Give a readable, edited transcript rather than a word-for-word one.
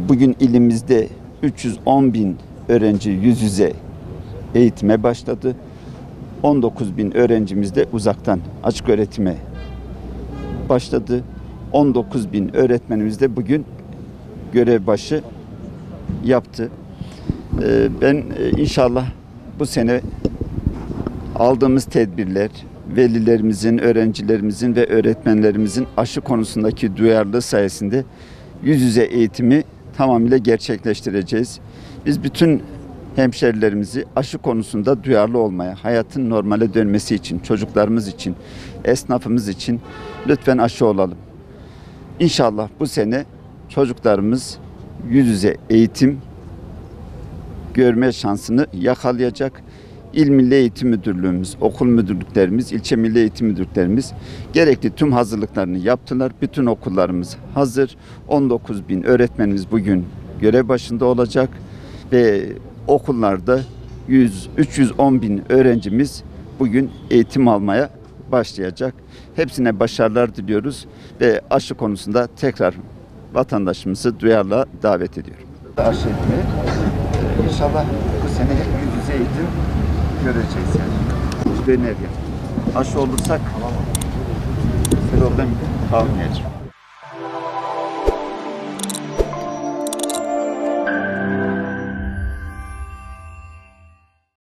Bugün ilimizde 310 bin öğrenci yüz yüze eğitime başladı. 19 bin öğrencimiz de uzaktan açık öğretime başladı. 19 bin öğretmenimiz de bugün görev başı yaptı. Ben inşallah bu sene aldığımız tedbirler, velilerimizin, öğrencilerimizin ve öğretmenlerimizin aşı konusundaki duyarlılığı sayesinde yüz yüze eğitimi tamamıyla gerçekleştireceğiz. Biz bütün hemşerilerimizi aşı konusunda duyarlı olmaya, hayatın normale dönmesi için, çocuklarımız için, esnafımız için lütfen aşı olalım. İnşallah bu sene çocuklarımız yüz yüze eğitim görme şansını yakalayacak. İl Milli Eğitim Müdürlüğümüz, okul müdürlüklerimiz, ilçe milli eğitim müdürlüklerimiz gerekli tüm hazırlıklarını yaptılar. Bütün okullarımız hazır. 19 bin öğretmenimiz bugün görev başında olacak ve okullarda 310 bin öğrencimiz bugün eğitim almaya başlayacak. Hepsine başarılar diliyoruz ve aşı konusunda tekrar vatandaşımızı duyarlılığa davet ediyorum. Aşı etmeye inşallah bu sene hep yüz yüze eğitim göreceğiz yani. Döner yani. Aşı olursak problem kalmayacak.